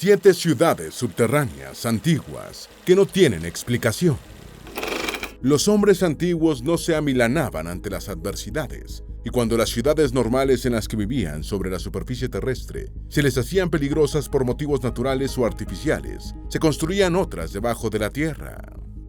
7 ciudades subterráneas antiguas que no tienen explicación. Los hombres antiguos no se amilanaban ante las adversidades, y cuando las ciudades normales en las que vivían sobre la superficie terrestre se les hacían peligrosas por motivos naturales o artificiales, se construían otras debajo de la tierra.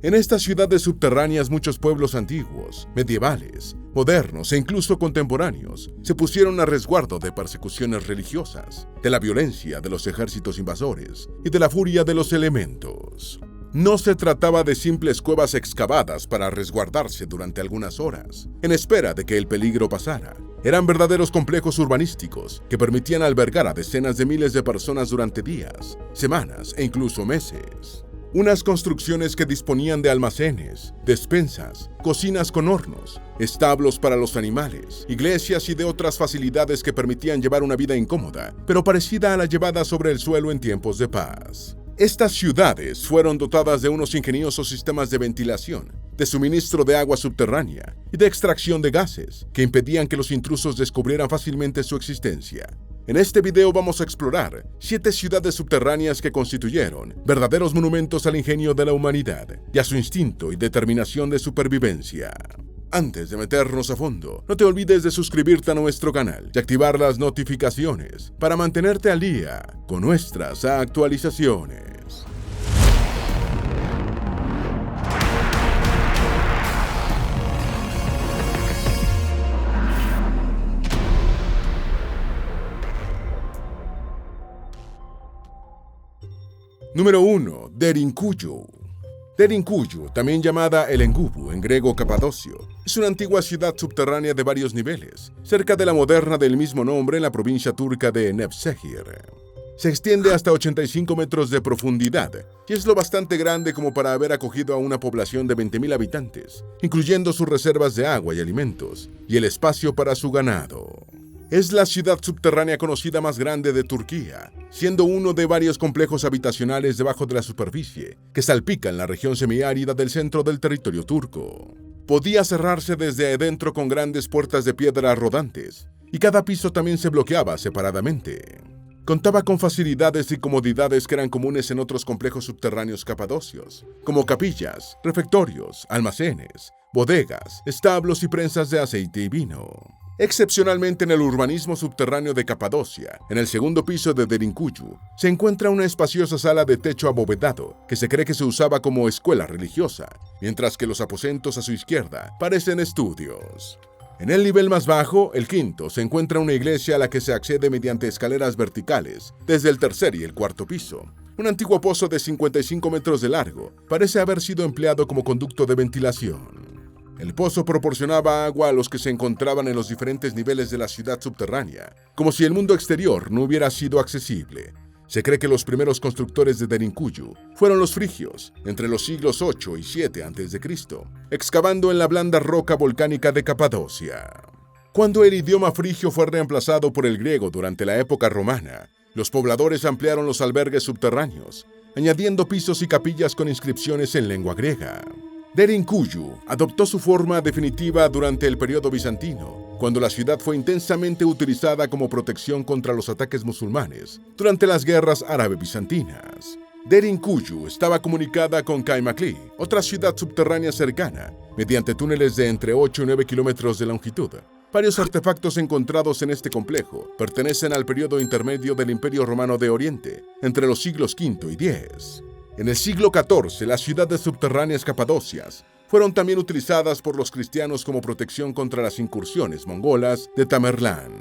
En estas ciudades subterráneas muchos pueblos antiguos, medievales, modernos e incluso contemporáneos se pusieron a resguardo de persecuciones religiosas, de la violencia de los ejércitos invasores y de la furia de los elementos. No se trataba de simples cuevas excavadas para resguardarse durante algunas horas, en espera de que el peligro pasara. Eran verdaderos complejos urbanísticos que permitían albergar a decenas de miles de personas durante días, semanas e incluso meses. Unas construcciones que disponían de almacenes, despensas, cocinas con hornos, establos para los animales, iglesias y de otras facilidades que permitían llevar una vida incómoda, pero parecida a la llevada sobre el suelo en tiempos de paz. Estas ciudades fueron dotadas de unos ingeniosos sistemas de ventilación, de suministro de agua subterránea y de extracción de gases que impedían que los intrusos descubrieran fácilmente su existencia. En este video vamos a explorar 7 ciudades subterráneas que constituyeron verdaderos monumentos al ingenio de la humanidad y a su instinto y determinación de supervivencia. Antes de meternos a fondo, no te olvides de suscribirte a nuestro canal y activar las notificaciones para mantenerte al día con nuestras actualizaciones. Número 1. Derinkuyu. Derinkuyu, también llamada El Engubu en griego Capadocio, es una antigua ciudad subterránea de varios niveles, cerca de la moderna del mismo nombre en la provincia turca de Nevşehir. Se extiende hasta 85 metros de profundidad y es lo bastante grande como para haber acogido a una población de 20.000 habitantes, incluyendo sus reservas de agua y alimentos, y el espacio para su ganado. Es la ciudad subterránea conocida más grande de Turquía, siendo uno de varios complejos habitacionales debajo de la superficie que salpican la región semiárida del centro del territorio turco. Podía cerrarse desde adentro con grandes puertas de piedra rodantes, y cada piso también se bloqueaba separadamente. Contaba con facilidades y comodidades que eran comunes en otros complejos subterráneos capadocios, como capillas, refectorios, almacenes, bodegas, establos y prensas de aceite y vino. Excepcionalmente en el urbanismo subterráneo de Capadocia, en el segundo piso de Derinkuyu, se encuentra una espaciosa sala de techo abovedado que se cree que se usaba como escuela religiosa, mientras que los aposentos a su izquierda parecen estudios. En el nivel más bajo, el quinto, se encuentra una iglesia a la que se accede mediante escaleras verticales, desde el tercer y el cuarto piso. Un antiguo pozo de 55 metros de largo parece haber sido empleado como conducto de ventilación. El pozo proporcionaba agua a los que se encontraban en los diferentes niveles de la ciudad subterránea, como si el mundo exterior no hubiera sido accesible. Se cree que los primeros constructores de Derinkuyu fueron los frigios, entre los siglos 8 y 7 a.C., excavando en la blanda roca volcánica de Capadocia. Cuando el idioma frigio fue reemplazado por el griego durante la época romana, los pobladores ampliaron los albergues subterráneos, añadiendo pisos y capillas con inscripciones en lengua griega. Derinkuyu adoptó su forma definitiva durante el periodo bizantino, cuando la ciudad fue intensamente utilizada como protección contra los ataques musulmanes durante las guerras árabe-bizantinas. Derinkuyu estaba comunicada con Kaymakli, otra ciudad subterránea cercana, mediante túneles de entre 8 y 9 kilómetros de longitud. Varios artefactos encontrados en este complejo pertenecen al periodo intermedio del Imperio Romano de Oriente, entre los siglos V y X. En el siglo XIV, las ciudades subterráneas capadocias fueron también utilizadas por los cristianos como protección contra las incursiones mongolas de Tamerlán.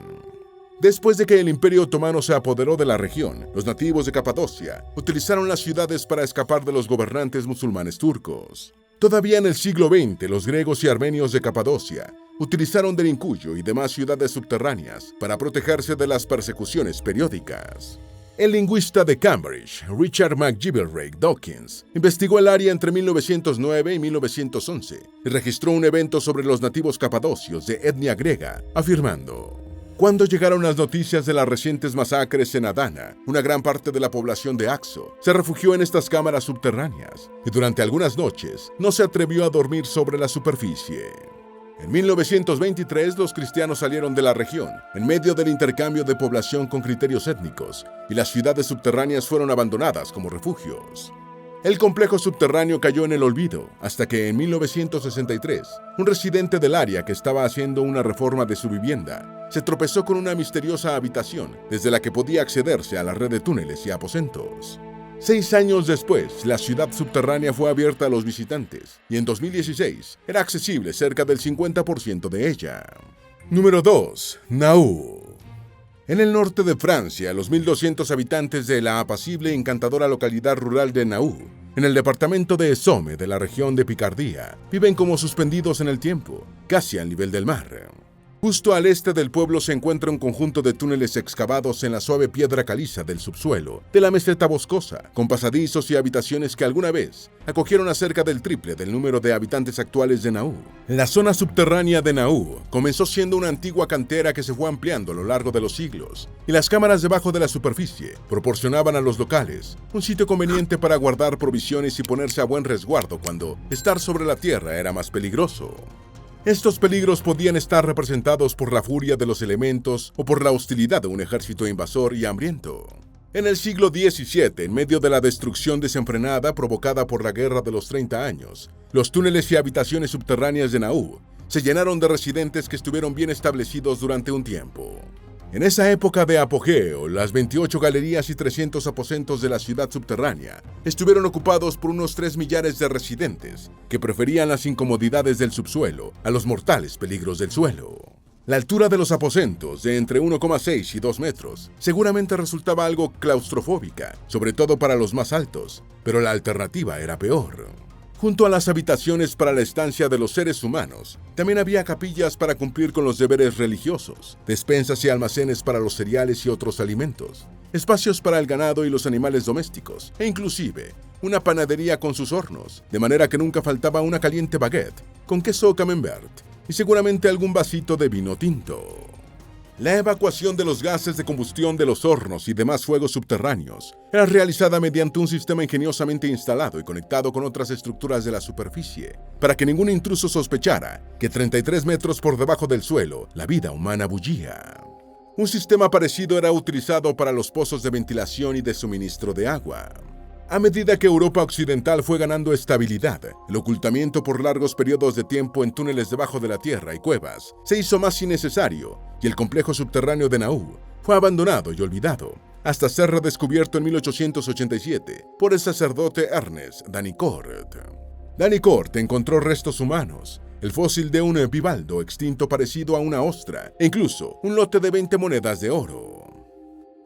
Después de que el Imperio Otomano se apoderó de la región, los nativos de Capadocia utilizaron las ciudades para escapar de los gobernantes musulmanes turcos. Todavía en el siglo XX, los griegos y armenios de Capadocia utilizaron Derinkuyu y demás ciudades subterráneas para protegerse de las persecuciones periódicas. El lingüista de Cambridge, Richard McGillivray Dawkins, investigó el área entre 1909 y 1911 y registró un evento sobre los nativos capadocios de etnia griega, afirmando: cuando llegaron las noticias de las recientes masacres en Adana, una gran parte de la población de Axo se refugió en estas cámaras subterráneas y durante algunas noches no se atrevió a dormir sobre la superficie. En 1923, los cristianos salieron de la región, en medio del intercambio de población con criterios étnicos, y las ciudades subterráneas fueron abandonadas como refugios. El complejo subterráneo cayó en el olvido, hasta que en 1963, un residente del área que estaba haciendo una reforma de su vivienda, se tropezó con una misteriosa habitación, desde la que podía accederse a la red de túneles y aposentos. 6 años después, la ciudad subterránea fue abierta a los visitantes, y en 2016 era accesible cerca del 50% de ella. Número 2. Nauru. En el norte de Francia, los 1.200 habitantes de la apacible y encantadora localidad rural de Nauru, en el departamento de Somme de la región de Picardía, viven como suspendidos en el tiempo, casi al nivel del mar. Justo al este del pueblo se encuentra un conjunto de túneles excavados en la suave piedra caliza del subsuelo de la meseta boscosa, con pasadizos y habitaciones que alguna vez acogieron a cerca del triple del número de habitantes actuales de Nauru. La zona subterránea de Nauru comenzó siendo una antigua cantera que se fue ampliando a lo largo de los siglos, y las cámaras debajo de la superficie proporcionaban a los locales un sitio conveniente para guardar provisiones y ponerse a buen resguardo cuando estar sobre la tierra era más peligroso. Estos peligros podían estar representados por la furia de los elementos o por la hostilidad de un ejército invasor y hambriento. En el siglo XVII, en medio de la destrucción desenfrenada provocada por la Guerra de los 30 años, los túneles y habitaciones subterráneas de Nauru se llenaron de residentes que estuvieron bien establecidos durante un tiempo. En esa época de apogeo, las 28 galerías y 300 aposentos de la ciudad subterránea estuvieron ocupados por unos 3 millares de residentes que preferían las incomodidades del subsuelo a los mortales peligros del suelo. La altura de los aposentos, de entre 1,6 y 2 metros, seguramente resultaba algo claustrofóbica, sobre todo para los más altos, pero la alternativa era peor. Junto a las habitaciones para la estancia de los seres humanos, también había capillas para cumplir con los deberes religiosos, despensas y almacenes para los cereales y otros alimentos, espacios para el ganado y los animales domésticos, e inclusive una panadería con sus hornos, de manera que nunca faltaba una caliente baguette con queso camembert y seguramente algún vasito de vino tinto. La evacuación de los gases de combustión de los hornos y demás fuegos subterráneos era realizada mediante un sistema ingeniosamente instalado y conectado con otras estructuras de la superficie, para que ningún intruso sospechara que 33 metros por debajo del suelo la vida humana bullía. Un sistema parecido era utilizado para los pozos de ventilación y de suministro de agua. A medida que Europa Occidental fue ganando estabilidad, el ocultamiento por largos periodos de tiempo en túneles debajo de la tierra y cuevas se hizo más innecesario y el complejo subterráneo de Nauru fue abandonado y olvidado, hasta ser redescubierto en 1887 por el sacerdote Ernest Danicourt. Danicourt encontró restos humanos, el fósil de un bivaldo extinto parecido a una ostra e incluso un lote de 20 monedas de oro.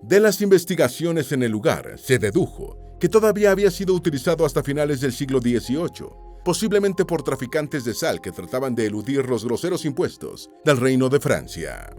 De las investigaciones en el lugar se dedujo que todavía había sido utilizado hasta finales del siglo XVIII, posiblemente por traficantes de sal que trataban de eludir los groseros impuestos del Reino de Francia.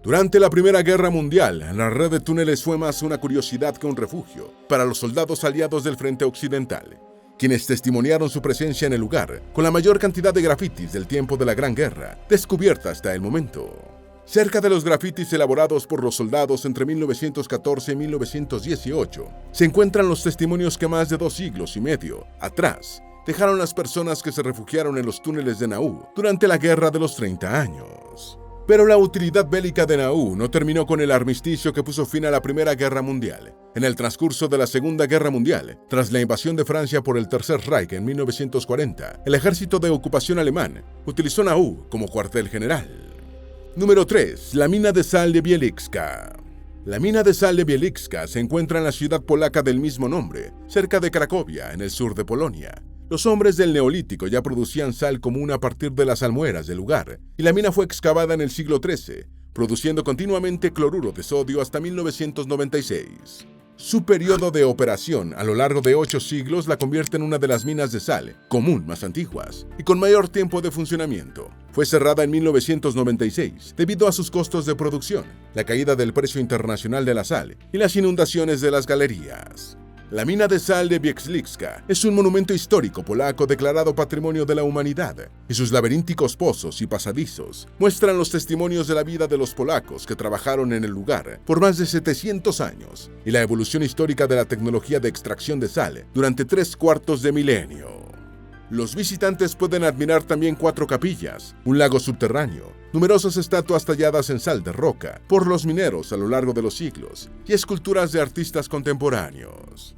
Durante la Primera Guerra Mundial, la red de túneles fue más una curiosidad que un refugio para los soldados aliados del Frente Occidental, quienes testimoniaron su presencia en el lugar con la mayor cantidad de grafitis del tiempo de la Gran Guerra, descubierta hasta el momento. Cerca de los grafitis elaborados por los soldados entre 1914 y 1918, se encuentran los testimonios que más de 2 siglos y medio atrás dejaron las personas que se refugiaron en los túneles de Nauru durante la Guerra de los 30 años. Pero la utilidad bélica de Nauru no terminó con el armisticio que puso fin a la Primera Guerra Mundial. En el transcurso de la Segunda Guerra Mundial, tras la invasión de Francia por el Tercer Reich en 1940, el ejército de ocupación alemán utilizó Nauru como cuartel general. Número 3. La mina de sal de Bielicka. La mina de sal de Bielicka se encuentra en la ciudad polaca del mismo nombre, cerca de Cracovia, en el sur de Polonia. Los hombres del Neolítico ya producían sal común a partir de las almueras del lugar, y la mina fue excavada en el siglo XIII, produciendo continuamente cloruro de sodio hasta 1996. Su periodo de operación a lo largo de 8 siglos la convierte en una de las minas de sal común más antiguas y con mayor tiempo de funcionamiento. Fue cerrada en 1996 debido a sus costos de producción, la caída del precio internacional de la sal y las inundaciones de las galerías. La mina de sal de Bielicka es un monumento histórico polaco declarado Patrimonio de la Humanidad, y sus laberínticos pozos y pasadizos muestran los testimonios de la vida de los polacos que trabajaron en el lugar por más de 700 años y la evolución histórica de la tecnología de extracción de sal durante 3/4 de milenio. Los visitantes pueden admirar también 4 capillas, un lago subterráneo, numerosas estatuas talladas en sal de roca por los mineros a lo largo de los siglos y esculturas de artistas contemporáneos.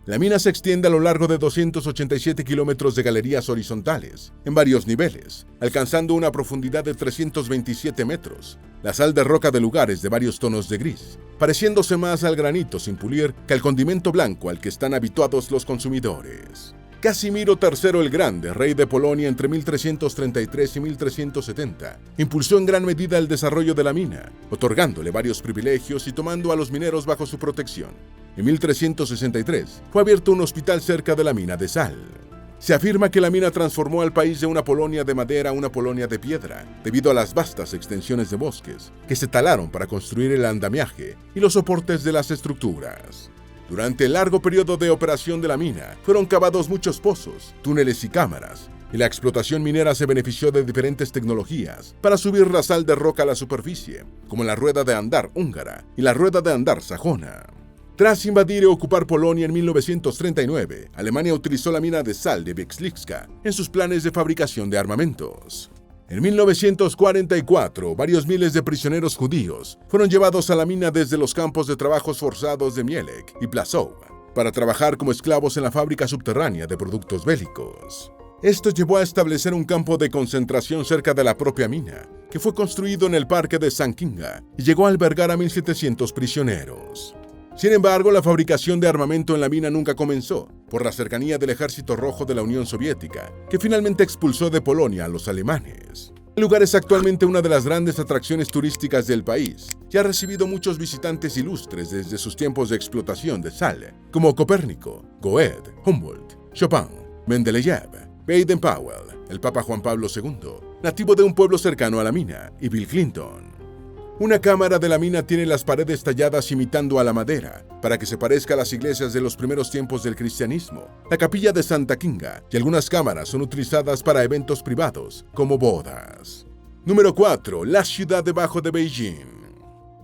La mina se extiende a lo largo de 287 kilómetros de galerías horizontales, en varios niveles, alcanzando una profundidad de 327 metros. La sal de roca del lugar es de varios tonos de gris, pareciéndose más al granito sin pulir que al condimento blanco al que están habituados los consumidores. Casimiro III el Grande, rey de Polonia entre 1333 y 1370, impulsó en gran medida el desarrollo de la mina, otorgándole varios privilegios y tomando a los mineros bajo su protección. En 1363 fue abierto un hospital cerca de la mina de sal. Se afirma que la mina transformó al país de una Polonia de madera a una Polonia de piedra, debido a las vastas extensiones de bosques que se talaron para construir el andamiaje y los soportes de las estructuras. Durante el largo periodo de operación de la mina, fueron cavados muchos pozos, túneles y cámaras, y la explotación minera se benefició de diferentes tecnologías para subir la sal de roca a la superficie, como la rueda de andar húngara y la rueda de andar sajona. Tras invadir y ocupar Polonia en 1939, Alemania utilizó la mina de sal de Wierzchowska en sus planes de fabricación de armamentos. En 1944, varios miles de prisioneros judíos fueron llevados a la mina desde los campos de trabajos forzados de Mielec y Plaszow para trabajar como esclavos en la fábrica subterránea de productos bélicos. Esto llevó a establecer un campo de concentración cerca de la propia mina, que fue construido en el parque de San Kinga y llegó a albergar a 1.700 prisioneros. Sin embargo, la fabricación de armamento en la mina nunca comenzó, por la cercanía del Ejército Rojo de la Unión Soviética, que finalmente expulsó de Polonia a los alemanes. El lugar es actualmente una de las grandes atracciones turísticas del país y ha recibido muchos visitantes ilustres desde sus tiempos de explotación de sal, como Copérnico, Goethe, Humboldt, Chopin, Mendeleev, Baden-Powell, el Papa Juan Pablo II, nativo de un pueblo cercano a la mina, y Bill Clinton. Una cámara de la mina tiene las paredes talladas imitando a la madera, para que se parezca a las iglesias de los primeros tiempos del cristianismo. La capilla de Santa Kinga y algunas cámaras son utilizadas para eventos privados, como bodas. Número 4. La ciudad debajo de Beijing.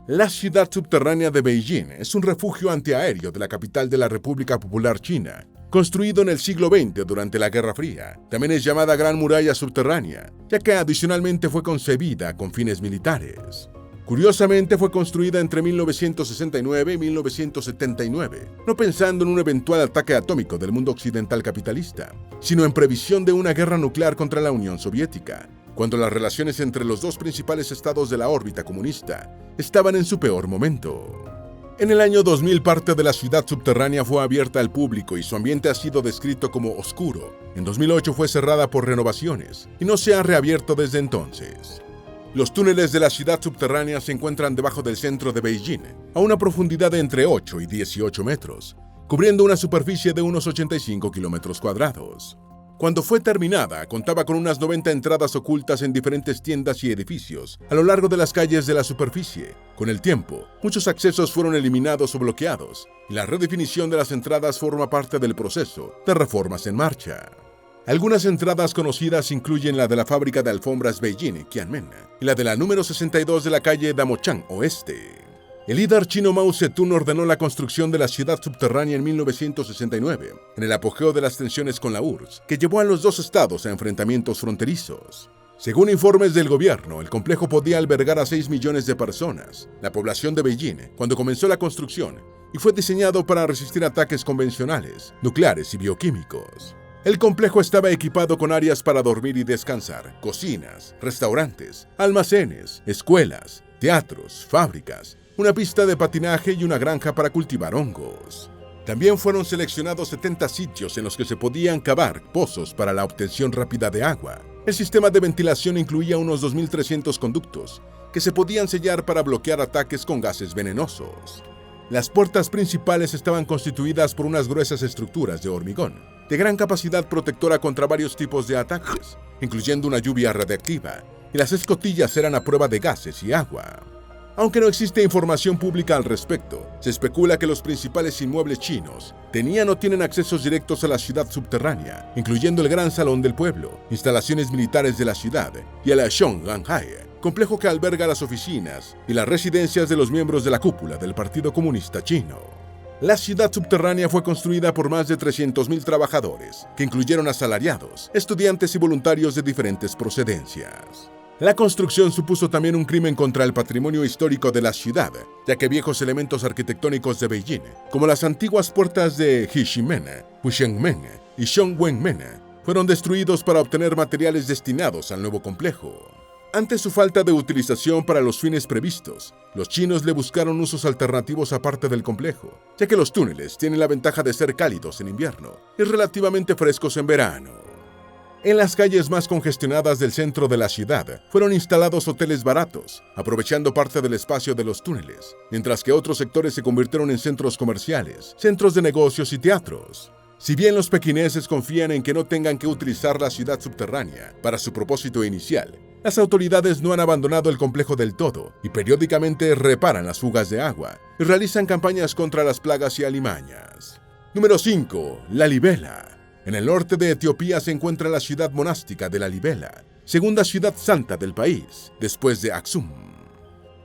La ciudad subterránea de Beijing es un refugio antiaéreo de la capital de la República Popular China, construido en el siglo XX durante la Guerra Fría. También es llamada Gran Muralla Subterránea, ya que adicionalmente fue concebida con fines militares. Curiosamente, fue construida entre 1969 y 1979, no pensando en un eventual ataque atómico del mundo occidental capitalista, sino en previsión de una guerra nuclear contra la Unión Soviética, cuando las relaciones entre los dos principales estados de la órbita comunista estaban en su peor momento. En el año 2000, parte de la ciudad subterránea fue abierta al público y su ambiente ha sido descrito como oscuro. En 2008 fue cerrada por renovaciones y no se ha reabierto desde entonces. Los túneles de la ciudad subterránea se encuentran debajo del centro de Beijing, a una profundidad de entre 8 y 18 metros, cubriendo una superficie de unos 85 kilómetros cuadrados. Cuando fue terminada, contaba con unas 90 entradas ocultas en diferentes tiendas y edificios a lo largo de las calles de la superficie. Con el tiempo, muchos accesos fueron eliminados o bloqueados, y la redefinición de las entradas forma parte del proceso de reformas en marcha. Algunas entradas conocidas incluyen la de la fábrica de alfombras Beijing, Qianmen, y la de la número 62 de la calle Damochang Oeste. El líder chino Mao Zedong ordenó la construcción de la ciudad subterránea en 1969, en el apogeo de las tensiones con la URSS, que llevó a los dos estados a enfrentamientos fronterizos. Según informes del gobierno, el complejo podía albergar a 6 millones de personas, la población de Beijing, cuando comenzó la construcción, y fue diseñado para resistir ataques convencionales, nucleares y bioquímicos. El complejo estaba equipado con áreas para dormir y descansar, cocinas, restaurantes, almacenes, escuelas, teatros, fábricas, una pista de patinaje y una granja para cultivar hongos. También fueron seleccionados 70 sitios en los que se podían cavar pozos para la obtención rápida de agua. El sistema de ventilación incluía unos 2.300 conductos que se podían sellar para bloquear ataques con gases venenosos. Las puertas principales estaban constituidas por unas gruesas estructuras de hormigón, de gran capacidad protectora contra varios tipos de ataques, incluyendo una lluvia radiactiva, y las escotillas eran a prueba de gases y agua. Aunque no existe información pública al respecto, se especula que los principales inmuebles chinos tenían o tienen accesos directos a la ciudad subterránea, incluyendo el Gran Salón del Pueblo, instalaciones militares de la ciudad y el Zhongnanhai, complejo que alberga las oficinas y las residencias de los miembros de la cúpula del Partido Comunista Chino. La ciudad subterránea fue construida por más de 300.000 trabajadores, que incluyeron asalariados, estudiantes y voluntarios de diferentes procedencias. La construcción supuso también un crimen contra el patrimonio histórico de la ciudad, ya que viejos elementos arquitectónicos de Beijing, como las antiguas puertas de Heximen, Wushengmen y Shongwenmen, fueron destruidos para obtener materiales destinados al nuevo complejo. Ante su falta de utilización para los fines previstos, los chinos le buscaron usos alternativos aparte del complejo, ya que los túneles tienen la ventaja de ser cálidos en invierno y relativamente frescos en verano. En las calles más congestionadas del centro de la ciudad fueron instalados hoteles baratos, aprovechando parte del espacio de los túneles, mientras que otros sectores se convirtieron en centros comerciales, centros de negocios y teatros. Si bien los pequineses confían en que no tengan que utilizar la ciudad subterránea para su propósito inicial, las autoridades no han abandonado el complejo del todo y periódicamente reparan las fugas de agua y realizan campañas contra las plagas y alimañas. Número 5. Lalibela. En el norte de Etiopía se encuentra la ciudad monástica de Lalibela, segunda ciudad santa del país, después de Aksum.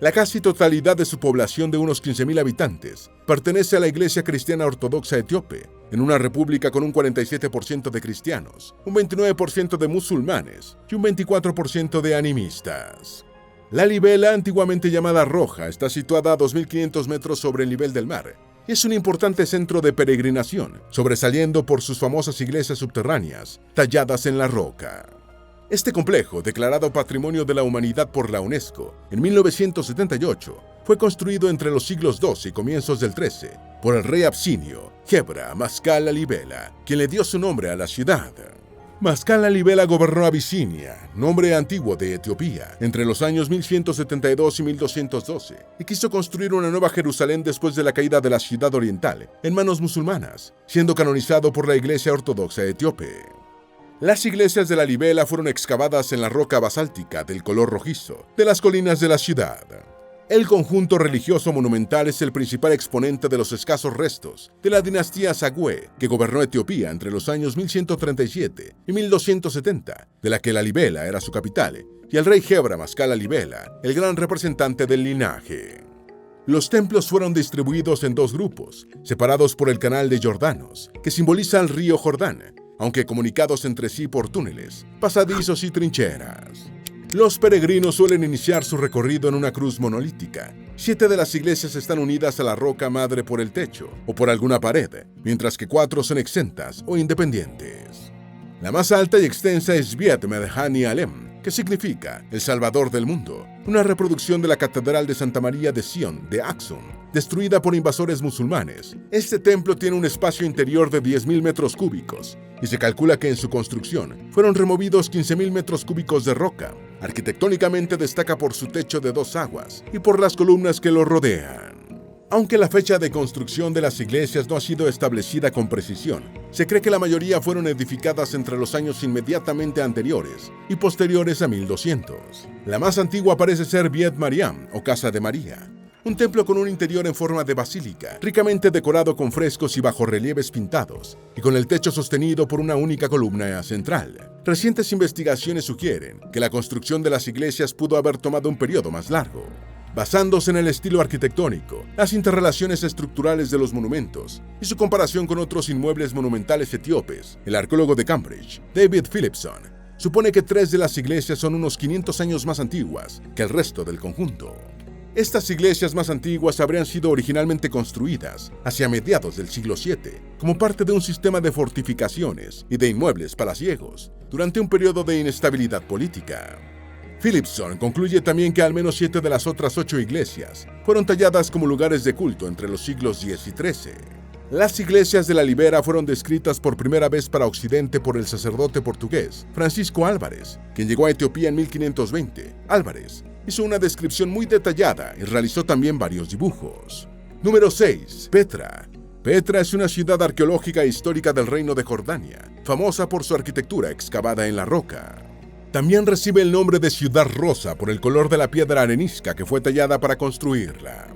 La casi totalidad de su población de unos 15.000 habitantes pertenece a la Iglesia Cristiana Ortodoxa Etíope, en una república con un 47% de cristianos, un 29% de musulmanes y un 24% de animistas. Lalibela, antiguamente llamada Roja, está situada a 2.500 metros sobre el nivel del mar y es un importante centro de peregrinación, sobresaliendo por sus famosas iglesias subterráneas, talladas en la roca. Este complejo, declarado Patrimonio de la Humanidad por la UNESCO en 1978, fue construido entre los siglos XII y comienzos del XIII por el rey absinio Gebra Mascal Lalibela, quien le dio su nombre a la ciudad. Mascal Lalibela gobernó Abisinia, nombre antiguo de Etiopía, entre los años 1172 y 1212, y quiso construir una nueva Jerusalén después de la caída de la ciudad oriental en manos musulmanas, siendo canonizado por la Iglesia Ortodoxa Etíope. Las iglesias de Lalibela fueron excavadas en la roca basáltica del color rojizo de las colinas de la ciudad. El conjunto religioso monumental es el principal exponente de los escasos restos de la dinastía Zagwe, que gobernó Etiopía entre los años 1137 y 1270, de la que Lalibela era su capital, y el rey Gebra Mascal Lalibela, el gran representante del linaje. Los templos fueron distribuidos en dos grupos, separados por el canal de Jordanos, que simboliza el río Jordán, aunque comunicados entre sí por túneles, pasadizos y trincheras. Los peregrinos suelen iniciar su recorrido en una cruz monolítica. 7 de las iglesias están unidas a la roca madre por el techo o por alguna pared, mientras que 4 son exentas o independientes. La más alta y extensa es Viet Medhani Alem, que significa el Salvador del Mundo, una reproducción de la Catedral de Santa María de Sion de Aksum, destruida por invasores musulmanes. Este templo tiene un espacio interior de 10.000 metros cúbicos y se calcula que en su construcción fueron removidos 15.000 metros cúbicos de roca. Arquitectónicamente destaca por su techo de 2 aguas y por las columnas que lo rodean. Aunque la fecha de construcción de las iglesias no ha sido establecida con precisión, se cree que la mayoría fueron edificadas entre los años inmediatamente anteriores y posteriores a 1200. La más antigua parece ser Viet Mariam, o Casa de María, un templo con un interior en forma de basílica, ricamente decorado con frescos y bajorrelieves pintados, y con el techo sostenido por una única columna central. Recientes investigaciones sugieren que la construcción de las iglesias pudo haber tomado un periodo más largo. Basándose en el estilo arquitectónico, las interrelaciones estructurales de los monumentos y su comparación con otros inmuebles monumentales etíopes, el arqueólogo de Cambridge, David Philipson, supone que 3 de las iglesias son unos 500 años más antiguas que el resto del conjunto. Estas iglesias más antiguas habrían sido originalmente construidas hacia mediados del siglo VII como parte de un sistema de fortificaciones y de inmuebles palaciegos durante un periodo de inestabilidad política. Philipson concluye también que al menos 7 de las otras 8 iglesias fueron talladas como lugares de culto entre los siglos X y XIII. Las iglesias de Lalibela fueron descritas por primera vez para Occidente por el sacerdote portugués Francisco Álvares, quien llegó a Etiopía en 1520. Álvares hizo una descripción muy detallada y realizó también varios dibujos. Número 6. Petra. Petra es una ciudad arqueológica e histórica del Reino de Jordania, famosa por su arquitectura excavada en la roca. También recibe el nombre de Ciudad Rosa por el color de la piedra arenisca que fue tallada para construirla.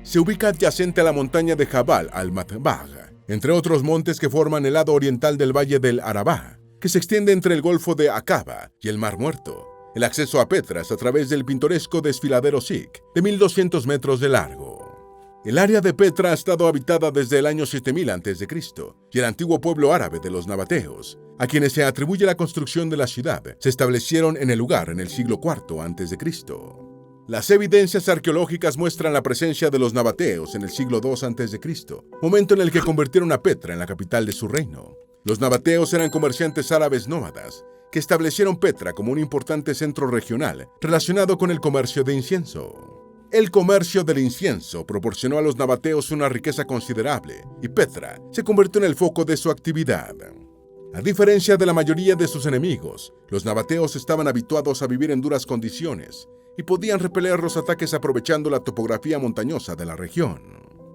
Se ubica adyacente a la montaña de Jabal al-Matbag, entre otros montes que forman el lado oriental del valle del Arabá, que se extiende entre el Golfo de Aqaba y el Mar Muerto. El acceso a Petra es a través del pintoresco desfiladero Sikh, de 1.200 metros de largo. El área de Petra ha estado habitada desde el año 7000 a.C. y el antiguo pueblo árabe de los nabateos, a quienes se atribuye la construcción de la ciudad, se establecieron en el lugar en el siglo IV a.C. Las evidencias arqueológicas muestran la presencia de los nabateos en el siglo II a.C., momento en el que convirtieron a Petra en la capital de su reino. Los nabateos eran comerciantes árabes nómadas que establecieron Petra como un importante centro regional relacionado con el comercio de incienso. El comercio del incienso proporcionó a los nabateos una riqueza considerable y Petra se convirtió en el foco de su actividad. A diferencia de la mayoría de sus enemigos, los nabateos estaban habituados a vivir en duras condiciones y podían repeler los ataques aprovechando la topografía montañosa de la región.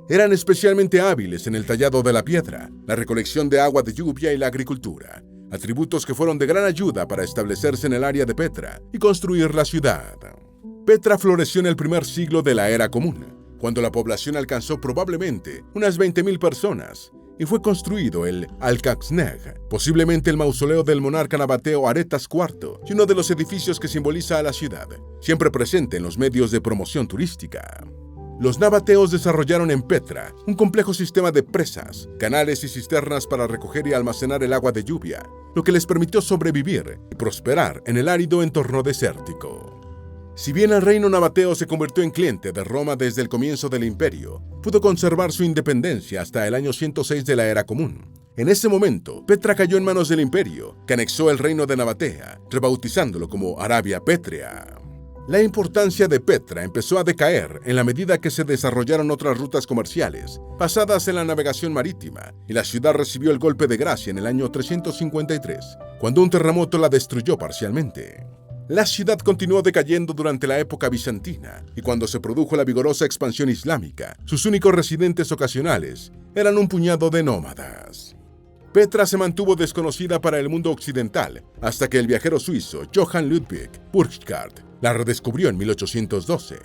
Eran especialmente hábiles en el tallado de la piedra, la recolección de agua de lluvia y la agricultura, atributos que fueron de gran ayuda para establecerse en el área de Petra y construir la ciudad. Petra floreció en el primer siglo de la Era Común, cuando la población alcanzó probablemente unas 20.000 personas, y fue construido el Alcaxneg, posiblemente el mausoleo del monarca nabateo Aretas IV y uno de los edificios que simboliza a la ciudad, siempre presente en los medios de promoción turística. Los nabateos desarrollaron en Petra un complejo sistema de presas, canales y cisternas para recoger y almacenar el agua de lluvia, lo que les permitió sobrevivir y prosperar en el árido entorno desértico. Si bien el reino nabateo se convirtió en cliente de Roma desde el comienzo del imperio, pudo conservar su independencia hasta el año 106 de la Era Común. En ese momento, Petra cayó en manos del imperio, que anexó el reino de Nabatea, rebautizándolo como Arabia Pétrea. La importancia de Petra empezó a decaer en la medida que se desarrollaron otras rutas comerciales, basadas en la navegación marítima, y la ciudad recibió el golpe de gracia en el año 353, cuando un terremoto la destruyó parcialmente. La ciudad continuó decayendo durante la época bizantina, y cuando se produjo la vigorosa expansión islámica, sus únicos residentes ocasionales eran un puñado de nómadas. Petra se mantuvo desconocida para el mundo occidental hasta que el viajero suizo Johann Ludwig Burckhardt la redescubrió en 1812.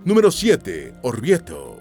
Número 7. Orvieto.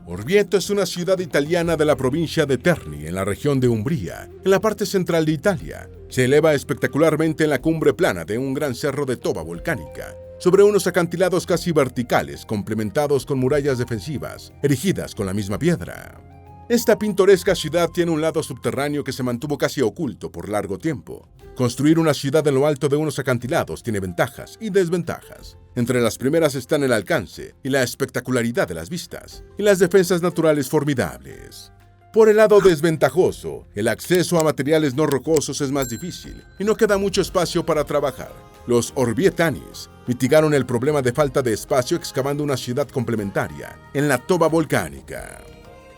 Orvieto es una ciudad italiana de la provincia de Terni, en la región de Umbría, en la parte central de Italia. Se eleva espectacularmente en la cumbre plana de un gran cerro de toba volcánica, sobre unos acantilados casi verticales complementados con murallas defensivas, erigidas con la misma piedra. Esta pintoresca ciudad tiene un lado subterráneo que se mantuvo casi oculto por largo tiempo. Construir una ciudad en lo alto de unos acantilados tiene ventajas y desventajas. Entre las primeras están el alcance y la espectacularidad de las vistas, y las defensas naturales formidables. Por el lado desventajoso, el acceso a materiales no rocosos es más difícil y no queda mucho espacio para trabajar. Los orvietanis mitigaron el problema de falta de espacio excavando una ciudad complementaria en la toba volcánica.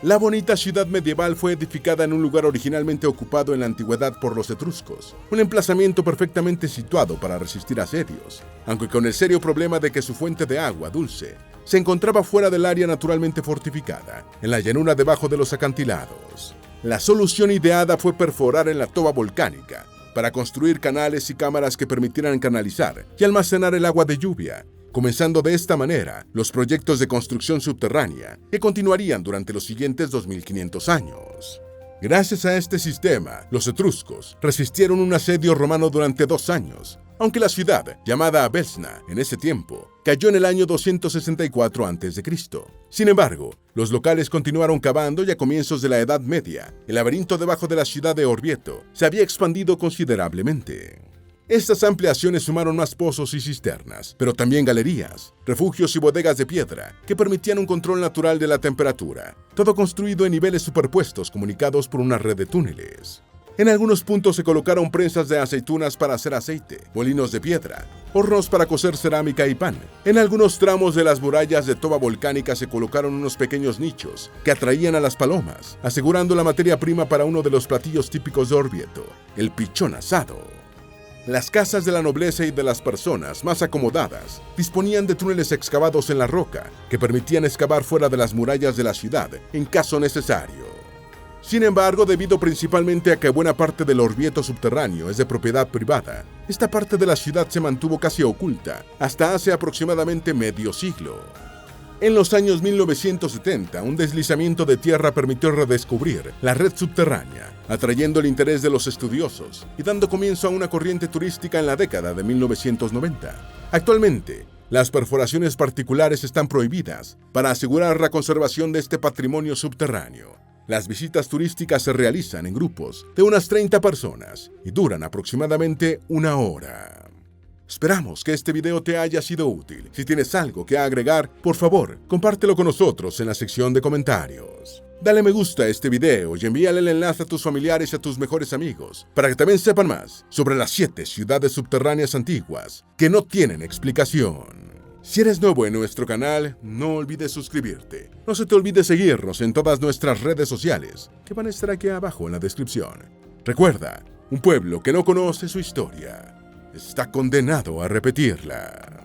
La bonita ciudad medieval fue edificada en un lugar originalmente ocupado en la antigüedad por los etruscos, un emplazamiento perfectamente situado para resistir asedios, aunque con el serio problema de que su fuente de agua dulce se encontraba fuera del área naturalmente fortificada, en la llanura debajo de los acantilados. La solución ideada fue perforar en la toba volcánica para construir canales y cámaras que permitieran canalizar y almacenar el agua de lluvia, comenzando de esta manera los proyectos de construcción subterránea que continuarían durante los siguientes 2500 años. Gracias a este sistema, los etruscos resistieron un asedio romano durante 2 años, aunque la ciudad, llamada Vesna en ese tiempo, cayó en el año 264 a.C. Sin embargo, los locales continuaron cavando y a comienzos de la Edad Media, el laberinto debajo de la ciudad de Orvieto se había expandido considerablemente. Estas ampliaciones sumaron más pozos y cisternas, pero también galerías, refugios y bodegas de piedra que permitían un control natural de la temperatura, todo construido en niveles superpuestos comunicados por una red de túneles. En algunos puntos se colocaron prensas de aceitunas para hacer aceite, molinos de piedra, hornos para cocer cerámica y pan. En algunos tramos de las murallas de toba volcánica se colocaron unos pequeños nichos que atraían a las palomas, asegurando la materia prima para uno de los platillos típicos de Orvieto, el pichón asado. Las casas de la nobleza y de las personas más acomodadas disponían de túneles excavados en la roca que permitían excavar fuera de las murallas de la ciudad en caso necesario. Sin embargo, debido principalmente a que buena parte del Orvieto subterráneo es de propiedad privada, esta parte de la ciudad se mantuvo casi oculta hasta hace aproximadamente medio siglo. En los años 1970, un deslizamiento de tierra permitió redescubrir la red subterránea, atrayendo el interés de los estudiosos y dando comienzo a una corriente turística en la década de 1990. Actualmente, Las perforaciones particulares están prohibidas para asegurar la conservación de este patrimonio subterráneo. Las visitas turísticas se realizan en grupos de unas 30 personas y duran aproximadamente 1 hora. Esperamos que este video te haya sido útil. Si tienes algo que agregar, por favor, compártelo con nosotros en la sección de comentarios. Dale me gusta a este video y envíale el enlace a tus familiares y a tus mejores amigos para que también sepan más sobre las 7 ciudades subterráneas antiguas que no tienen explicación. Si eres nuevo en nuestro canal, no olvides suscribirte. No se te olvide seguirnos en todas nuestras redes sociales, que van a estar aquí abajo en la descripción. Recuerda, un pueblo que no conoce su historia está condenado a repetirla.